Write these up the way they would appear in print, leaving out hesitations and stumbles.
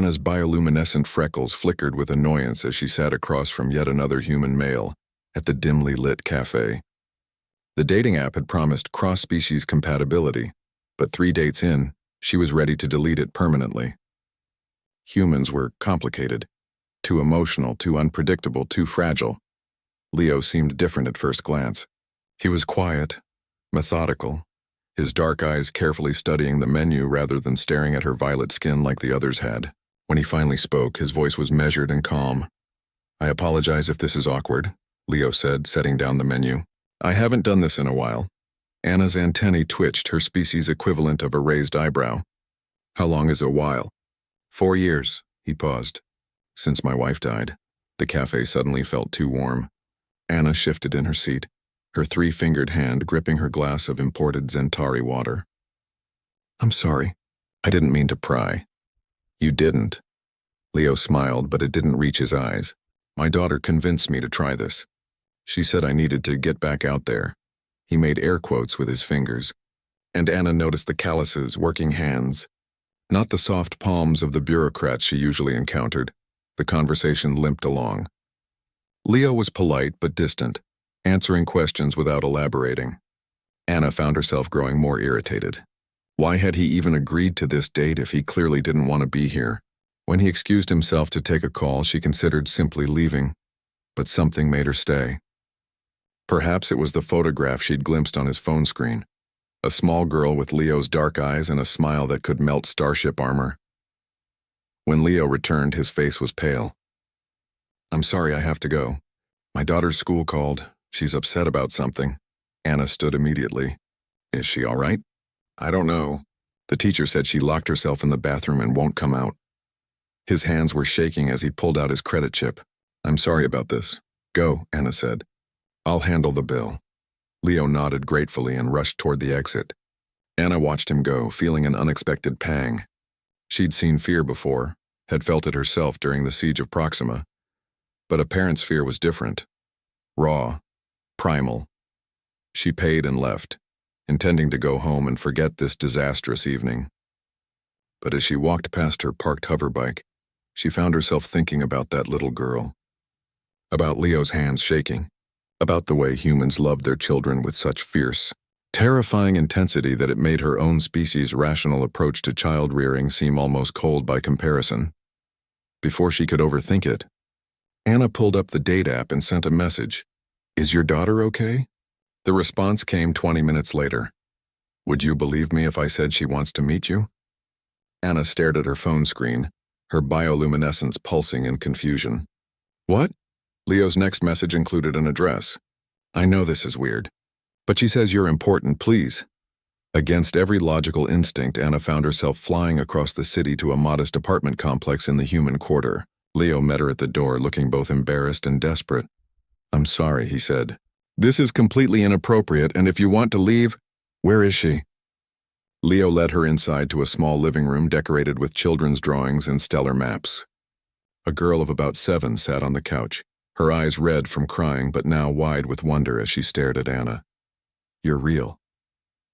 Anna's bioluminescent freckles flickered with annoyance as she sat across from yet another human male at the dimly lit cafe. The dating app had promised cross-species compatibility, but 3 dates in, she was ready to delete it permanently. Humans were complicated, too emotional, too unpredictable, too fragile. Leo seemed different at first glance. He was quiet, methodical, his dark eyes carefully studying the menu rather than staring at her violet skin like the others had. When he finally spoke, his voice was measured and calm. "I apologize if this is awkward," Leo said, setting down the menu. "I haven't done this in a while." Anna's antennae twitched, her species equivalent of a raised eyebrow. "How long is a while?" 4 years, he paused. "Since my wife died." The cafe suddenly felt too warm. Anna shifted in her seat, her 3-fingered hand gripping her glass of imported Zentari water. "I'm sorry. I didn't mean to pry." "You didn't." Leo smiled, but it didn't reach his eyes. "My daughter convinced me to try this. She said I needed to get back out there." He made air quotes with his fingers, and Anna noticed the calluses, working hands. Not the soft palms of the bureaucrats she usually encountered. The conversation limped along. Leo was polite but distant, answering questions without elaborating. Anna found herself growing more irritated. Why had he even agreed to this date if he clearly didn't want to be here? When he excused himself to take a call, she considered simply leaving, but something made her stay. Perhaps it was the photograph she'd glimpsed on his phone screen. A small girl with Leo's dark eyes and a smile that could melt starship armor. When Leo returned, his face was pale. "I'm sorry I have to go. My daughter's school called. She's upset about something." Anna stood immediately. "Is she all right?" "I don't know. The teacher said she locked herself in the bathroom and won't come out." His hands were shaking as he pulled out his credit chip. "I'm sorry about this." "Go," Anna said. "I'll handle the bill." Leo nodded gratefully and rushed toward the exit. Anna watched him go, feeling an unexpected pang. She'd seen fear before, had felt it herself during the siege of Proxima. But a parent's fear was different. Raw, primal. She paid and left, intending to go home and forget this disastrous evening. But as she walked past her parked hoverbike, she found herself thinking about that little girl. About Leo's hands shaking. About the way humans loved their children with such fierce, terrifying intensity that it made her own species' rational approach to child-rearing seem almost cold by comparison. Before she could overthink it, Anna pulled up the date app and sent a message. "Is your daughter okay?" The response came 20 minutes later. "Would you believe me if I said she wants to meet you?" Anna stared at her phone screen, her bioluminescence pulsing in confusion. "What?" Leo's next message included an address. "I know this is weird, but she says you're important, please." Against every logical instinct, Anna found herself flying across the city to a modest apartment complex in the human quarter. Leo met her at the door, looking both embarrassed and desperate. "I'm sorry," he said. "This is completely inappropriate, and if you want to leave..." "Where is she?" Leo led her inside to a small living room decorated with children's drawings and stellar maps. A girl of about 7 sat on the couch, her eyes red from crying but now wide with wonder as she stared at Anna. "You're real,"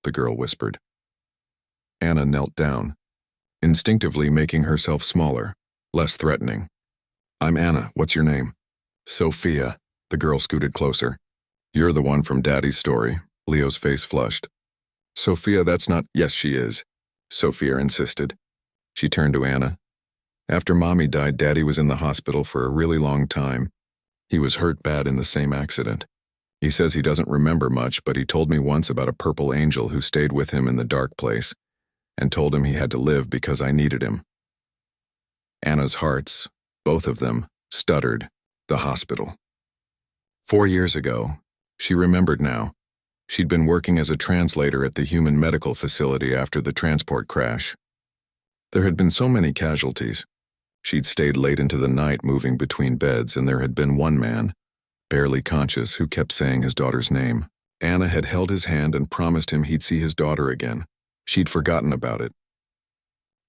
the girl whispered. Anna knelt down, instinctively making herself smaller, less threatening. "I'm Anna. What's your name?" "Sophia." The girl scooted closer. "You're the one from Daddy's story." Leo's face flushed. "Sophia, that's not—" "Yes, she is," Sophia insisted. She turned to Anna. "After Mommy died, Daddy was in the hospital for a really long time. He was hurt bad in the same accident. He says he doesn't remember much, but he told me once about a purple angel who stayed with him in the dark place and told him he had to live because I needed him." Anna's hearts, both of them, stuttered. The hospital. 4 years ago, she remembered now. She'd been working as a translator at the human medical facility after the transport crash. There had been so many casualties. She'd stayed late into the night moving between beds, and there had been one man, barely conscious, who kept saying his daughter's name. Anna had held his hand and promised him he'd see his daughter again. She'd forgotten about it.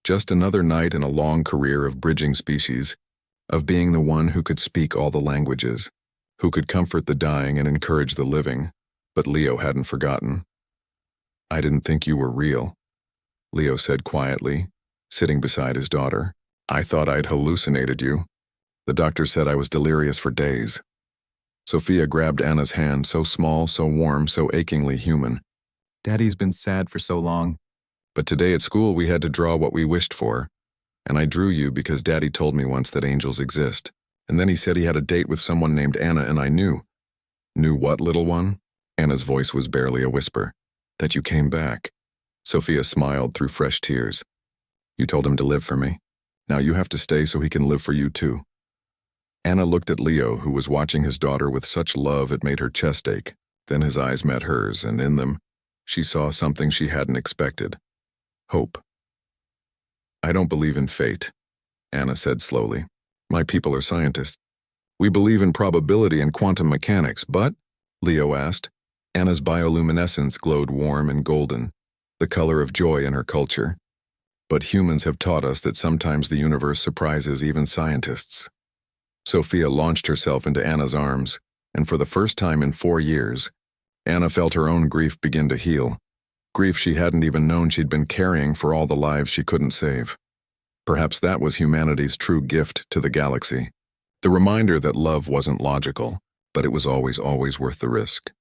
Just another night in a long career of bridging species, of being the one who could speak all the languages, who could comfort the dying and encourage the living. But Leo hadn't forgotten. "I didn't think you were real," Leo said quietly, sitting beside his daughter. I thought I'd hallucinated you. The doctor said I was delirious for days. Sophia grabbed Anna's hand, so small, so warm, so achingly human. Daddy's been sad for so long. But today at school we had to draw what we wished for. And I drew you because Daddy told me once that angels exist. And then he said he had a date with someone named Anna, and I knew. Knew what, little one? Anna's voice was barely a whisper. That you came back. Sophia smiled through fresh tears. You told him to live for me. Now you have to stay so he can live for you too. Anna looked at Leo, who was watching his daughter with such love it made her chest ache. Then his eyes met hers, and in them, she saw something she hadn't expected. Hope. I don't believe in fate, Anna said slowly. My people are scientists. We believe in probability and quantum mechanics, but, Leo asked. Anna's bioluminescence glowed warm and golden, the color of joy in her culture. But humans have taught us that sometimes the universe surprises even scientists. Sophia launched herself into Anna's arms, and for the first time in 4 years, Anna felt her own grief begin to heal. Grief she hadn't even known she'd been carrying for all the lives she couldn't save. Perhaps that was humanity's true gift to the galaxy. The reminder that love wasn't logical, but it was always worth the risk.